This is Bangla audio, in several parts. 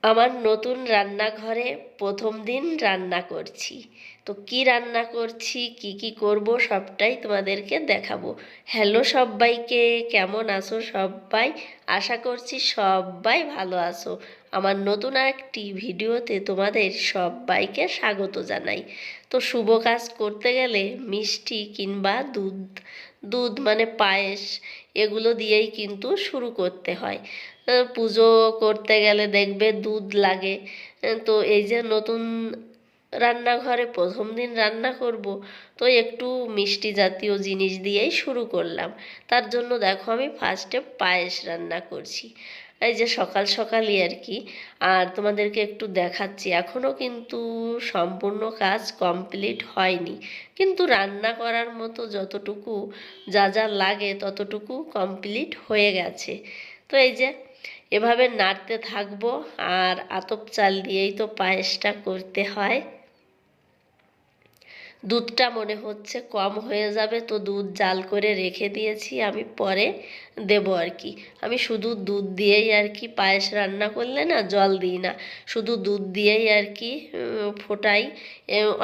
আমার নতুন রান্নাঘরে প্রথম দিন রান্না করছি। তো কি রান্না করছি, কি কি করব সবটাই তোমাদেরকে দেখাবো। হ্যালো সবাইকে, কেমন আছো সবাই? আশা করছি সবাই ভালো আছো। আমার নতুন একটি ভিডিওতে তোমাদের সবাইকে স্বাগত জানাই। তো শুভ কাজ করতে গেলে মিষ্টি কিংবা দুধ দুধ মানে পায়েস, এগুলো দিয়েই কিন্তু শুরু করতে হয়। পুজো করতে গেলে দেখবে দুধ লাগে। তো এই যে নতুন রান্নাঘরে প্রথম দিন রান্না করব, তো একটু মিষ্টি জাতীয় জিনিস দিয়েই শুরু করলাম। তার জন্য দেখো আমি ফার্স্টে পায়েস রান্না করছি, এই যে সকাল সকালই আর কি। আর তোমাদেরকে একটু দেখাচ্ছি, এখনও কিন্তু সম্পূর্ণ কাজ কমপ্লিট হয়নি, কিন্তু রান্না করার মতো যতটুকু যা যা লাগে ততটুকু কমপ্লিট হয়ে গেছে। তো এই যে এভাবে নাড়তে থাকবো। আর আতপ চাল দিয়েই তো পায়েসটা করতে হয়। দুধটা মনে হচ্ছে কম হয়ে যাবে, তো দুধ জাল করে রেখে দিয়েছি, আমি পরে দেব আর কি। আমি শুধু দুধ দিয়েই আর কি পায়েস রান্না করলে না জল দিই না, শুধু দুধ দিয়েই আর কি ফোটাই।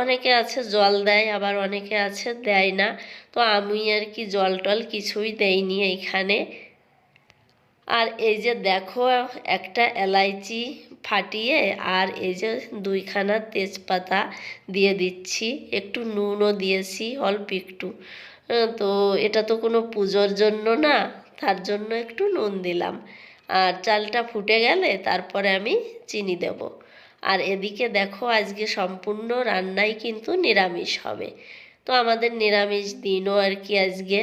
অনেকে আছে জল দেয়, আবার অনেকে আছে দেয় না। তো আমি আর কি জল টল কিছুই দেইনি এইখানে। আর এই যে দেখো একটা এলাইচি ফাটিয়ে আর এই যে দুইখানা তেজপাতা দিয়ে দিচ্ছি, একটু নুনও দিয়েছি অল্প একটু। তো এটা তো কোনো পুজোর জন্য না, তার জন্য একটু নুন দিলাম। আর চালটা ফুটে গেলে তারপরে আমি চিনি দেব। আর এদিকে দেখো আজকে সম্পূর্ণ রান্নাই কিন্তু নিরামিষ হবে। তো আমাদের নিরামিষ দিনও আর কি আজকে।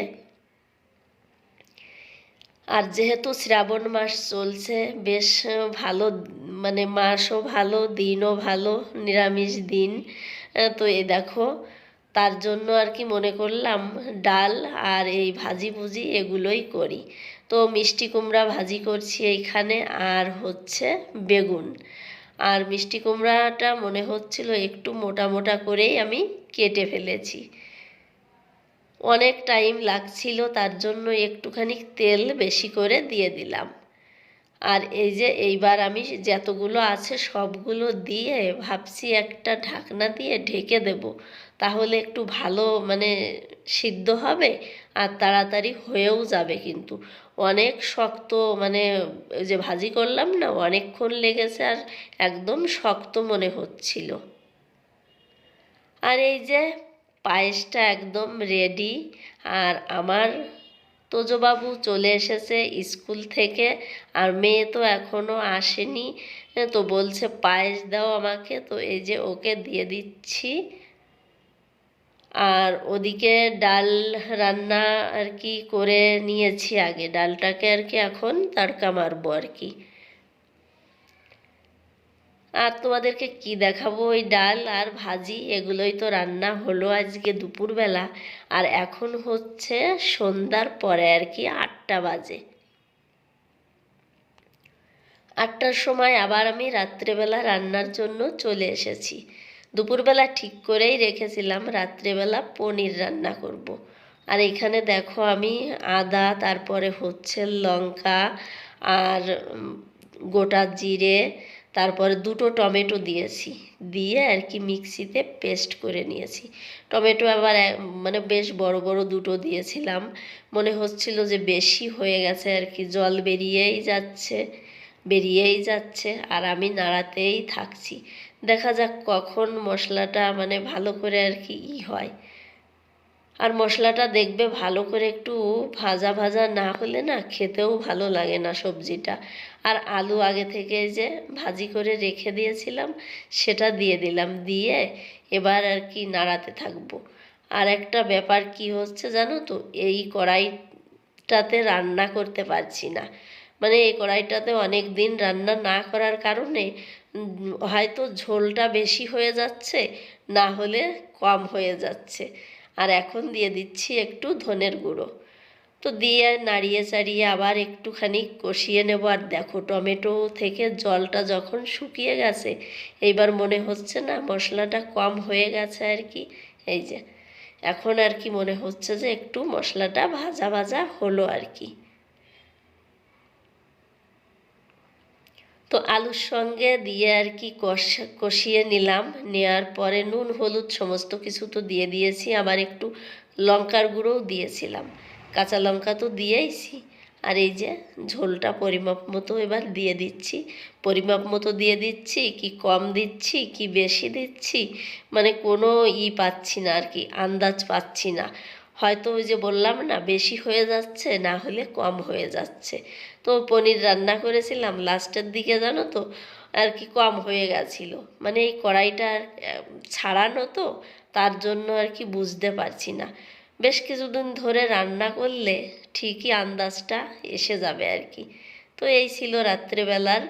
আর যেহেতু শ্রাবণ মাস চলছে, বেশ ভালো, মানে মাসও ভালো, দিনও ভালো, নিরামিষ দিন। তো এই দেখো তার জন্য আর কি মনে করলাম ডাল আর এই ভাজি ভুজি এগুলোই করি। তো মিষ্টি কুমড়া ভাজি করছি এইখানে, আর হচ্ছে বেগুন। আর মিষ্টি কুমড়াটা মনে হচ্ছিল একটু মোটা মোটা করেই আমি কেটে ফেলেছি, অনেক টাইম লাগছিল, তার জন্য একটুখানি তেল বেশি করে দিয়ে দিলাম। আর এই যে এইবার আমি যতগুলো আছে সবগুলো দিয়ে ভাবছি একটা ঢাকনা দিয়ে ঢেকে দেব, তাহলে একটু ভালো মানে সিদ্ধ হবে আর তাড়াতাড়ি হয়েও যাবে। কিন্তু অনেক শক্ত, মানে ওই যে ভাজি করলাম না, অনেকক্ষণ লেগেছে আর একদম শক্ত মনে হচ্ছিল। আর এই যে পায়েসটা একদম রেডি। আর আমার তোজবাবু চলে এসেছে স্কুল থেকে, আর মেয়ে তো এখনও আসেনি। তো বলছে পায়েস দাও আমাকে, তো এই যে ওকে দিয়ে দিচ্ছি। আর ওদিকে ডাল রান্না আর কি করে নিয়েছি আগে, ডালটাকে আর কি এখন তড়কা মারবো আর কি। আর তোমাদেরকে কি দেখাবো, ওই ডাল আর ভাজি এগুলোই তো রান্না হলো আজকে দুপুরবেলা। আর এখন হচ্ছে সন্ধ্যার পরে আর কি 8টা বাজে। 8টার সময় আবার আমি রাত্রেবেলা রান্নার জন্য চলে এসেছি। দুপুরবেলা ঠিক করেই রেখেছিলাম রাত্রেবেলা পনির রান্না করব। আর এখানে দেখো আমি আদা, তারপরে হচ্ছে লঙ্কা আর গোটা জিরে, তারপরে দুটো টমেটো দিয়েছি, দিয়ে আর কি মিক্সিতে পেস্ট করে নিয়েছি। টমেটো আবার মানে বেশ বড় বড় দুটো দিয়েছিলাম, মনে হচ্ছিল যে বেশি হয়ে গেছে আর কি, জল বেরিয়েই যাচ্ছে আর আমি নাড়াতেই থাকছি। দেখা যাক কখন মশলাটা মানে ভালো করে আর কি হয়। আর মশলাটা দেখবে ভালো করে একটু ভাজা ভাজা না হলে না খেতেও ভালো লাগে না সবজিটা। আর আলু আগে থেকে যে ভাজি করে রেখে দিয়েছিলাম সেটা দিয়ে দিলাম, দিয়ে এবার আর কি নাড়াতে থাকবো। আর একটা ব্যাপার কি হচ্ছে জানো তো, এই কড়াইটাতে রান্না করতে পারছি না। মানে এই কড়াইটাতে অনেক দিন রান্না না করার কারণে হয়তো ঝোলটা বেশি হয়ে যাচ্ছে, না হলে কম হয়ে যাচ্ছে। আর এখন দিয়ে দিচ্ছি একটু ধনের গুঁড়ো। তো দিয়ে নাড়িয়ে চাড়িয়ে আবার একটুখানি কষিয়ে নেব। আর দেখো টমেটো থেকে জলটা যখন শুকিয়ে গেছে, এইবার মনে হচ্ছে না মশলাটা কম হয়ে গেছে আর কি। এই যে এখন আর কি মনে হচ্ছে যে একটু মশলাটা ভাজা ভাজা হলো আর কি। তো আলুর সঙ্গে দিয়ে আর কি কষিয়ে নিলাম। নেওয়ার পরে নুন হলুদ সমস্ত কিছু তো দিয়ে দিয়েছি, আবার একটু লঙ্কার গুঁড়োও দিয়েছিলাম, কাঁচা লঙ্কা তো দিয়েইছি। আর এই যে ঝোলটা পরিমাপ মতো এবার দিয়ে দিচ্ছি। পরিমাপ মতো দিয়ে দিচ্ছি কি কম দিচ্ছি কি বেশি দিচ্ছি, মানে কোনো পাচ্ছি না আর কি, আন্দাজ পাচ্ছি না। হয়তো ওই যে বললাম না, বেশি হয়ে যাচ্ছে, না হলে কম হয়ে যাচ্ছে। তো পনির রান্না করেছিলাম লাস্টের দিকে, জানো তো আর কি কম হয়ে গেছিলো, মানে এই কড়াইটা ছাড়ানো তো, তার জন্য আর কি বুঝতে পারছি না। বেশ কিছুদিন ধরে রান্না করলে ঠিকই আন্দাজটা এসে যাবে আর কি। তো এই ছিল রাত্রেবেলার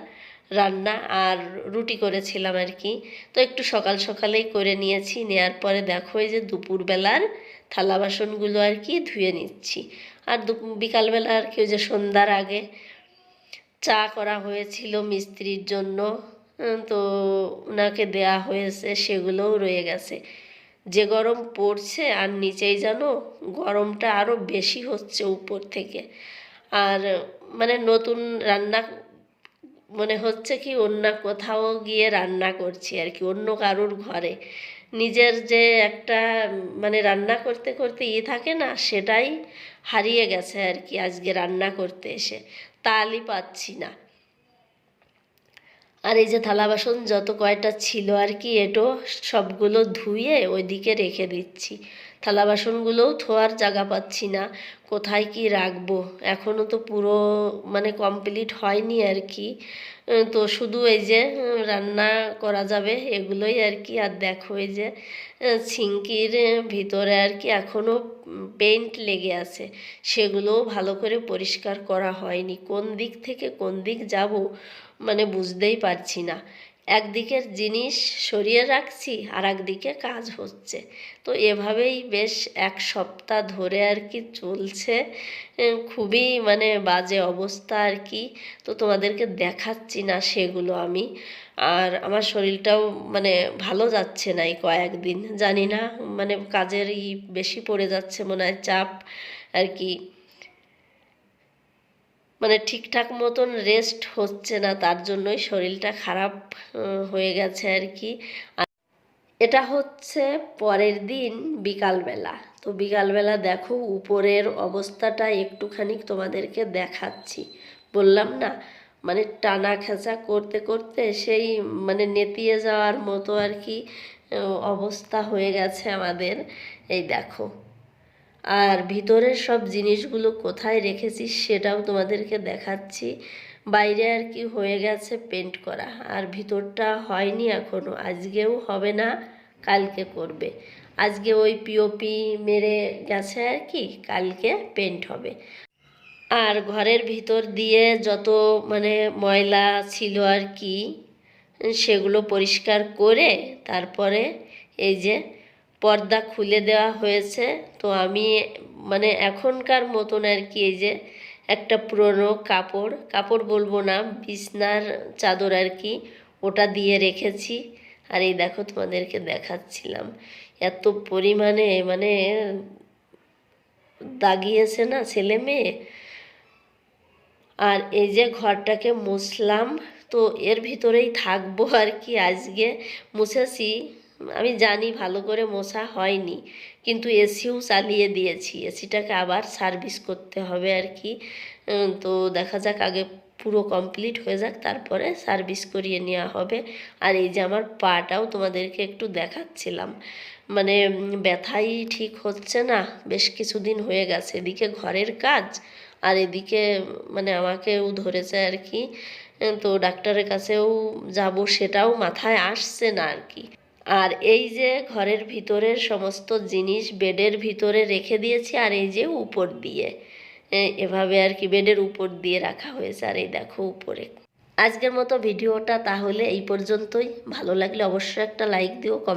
রান্না। আর রুটি করেছিলাম আর কি, তো একটু সকাল সকালেই করে নিয়েছি। নেওয়ার পরে দেখো এই যে দুপুরবেলার থালা বাসনগুলো আর কি ধুয়ে নিচ্ছি। আর বিকালবেলা আর কি ওই যে সন্ধ্যার আগে চা করা হয়েছিল মিস্ত্রির জন্য, তো ওনাকে দেয়া হয়েছে, সেগুলোও রয়ে গেছে। যে গরম পড়ছে, আর নিচেই যেন গরমটা আরও বেশি হচ্ছে উপর থেকে। আর মানে নতুন রান্না মনে হচ্ছে কি অন্য কোথাও গিয়ে রান্না করছি আর কি, অন্য কারোর ঘরে। নিজের যে একটা মানে রান্না করতে করতে থাকে না, সেটাই হারিয়ে গেছে আর কি। আজকে রান্না করতে এসে তালই পাচ্ছি না। আর এই যে থালা বাসন যত কয়টা ছিল আর কি, এটো সবগুলো ধুয়ে ওইদিকে রেখে দিচ্ছি। থালা বাসনগুলোও ধোয়ার জায়গা পাচ্ছি না, কোথায় কি রাখবো। এখনও তো পুরো মানে কমপ্লিট হয়নি আর কি। তো শুধু এই যে রান্না করা যাবে এগুলোই আর কি। আর দেখো এই যে সিঙ্কির ভিতরে আর কি এখনও পেইন্ট লেগে আছে, সেগুলোও ভালো করে পরিষ্কার করা হয়নি। কোন দিক থেকে কোন দিক যাব মানে বুঝতেই পারছি না। একদিকের জিনিস সরিয়ে রাখছি, আর একদিকে কাজ হচ্ছে। তো এভাবেই বেশ এক সপ্তাহ ধরে আর কি চলছে। খুবই মানে বাজে অবস্থা আর কি। তো তোমাদেরকে দেখাচ্ছি না সেগুলো আমি। আর আমার শরীরটাও মানে ভালো যাচ্ছে না এই কয়েকদিন, জানি না মানে কাজের বেশি পড়ে যাচ্ছে মনে হয়, চাপ আর কি। মানে ঠিকঠাক মতন রেস্ট হচ্ছে না, তার জন্যই শরীরটা খারাপ হয়ে গেছে আর কি। এটা হচ্ছে পরের দিন বিকালবেলা। তো বিকালবেলা দেখো উপরের অবস্থাটা একটুখানি তোমাদেরকে দেখাচ্ছি। বললাম না মানে টানা খেঁচা করতে করতে সেই মানে নেতিয়ে যাওয়ার মতো আর কি অবস্থা হয়ে গেছে আমাদের। এই দেখো, আর ভিতরের সব জিনিসগুলো কোথায় রেখেছি সেটাও তোমাদেরকে দেখাচ্ছি। বাইরে আর কি হয়ে গেছে পেন্ট করা, আর ভিতরটা হয়নি এখনও, আজকেও হবে না, কালকে করবে। আজকে ওই পিওপি মেরে গেছে আর কি, কালকে পেন্ট হবে। আর ঘরের ভিতর দিয়ে যত মানে ময়লা ছিল আর কি, সেগুলো পরিষ্কার করে তারপরে এই যে পর্দা খুলে দেওয়া হয়েছে। তো আমি মানে এখনকার মতন আর কি এই যে একটা পুরনো কাপড় বলবো না, বিছনার চাদর আর কি, ওটা দিয়ে রেখেছি। আর এই দেখো তোমাদেরকে দেখাচ্ছিলাম, এত পরিমাণে মানে দাগিয়েছে না ছেলে মেয়ে। আর এই যে ঘরটাকে মুছলাম, তো এর ভিতরেই থাকবো আর কি। আজকে মুছেছি, আমি জানি ভালো করে মোছা হয়নি, কিন্তু এসিও চালিয়ে দিয়েছি। এসিটাকে আবার সার্ভিস করতে হবে আর কি। তো দেখা যাক, আগে পুরো কমপ্লিট হয়ে যাক, তারপরে সার্ভিস করিয়ে নেওয়া হবে। আর এই যে আমার পাটাও তোমাদেরকে একটু দেখাচ্ছিলাম, মানে ব্যথাই ঠিক হচ্ছে না, বেশ কিছুদিন হয়ে গেছে। এদিকে ঘরের কাজ, আর এদিকে মানে আমাকেও ধরেছে আর কি। তো ডাক্তারের কাছেও যাব, সেটাও মাথায় আসছে না আর কি। আর এই যে ঘরের ভিতরের সমস্ত জিনিস বেডের ভিতরে রেখে দিয়েছি, আর এই যে উপর দিয়ে এভাবে আর কি বেডের উপর দিয়ে রাখা হয়েছে। আর এই দেখো উপরে। আজকের মতো ভিডিওটা তাহলে এই পর্যন্তই। ভালো লাগলে অবশ্যই একটা লাইক দিও।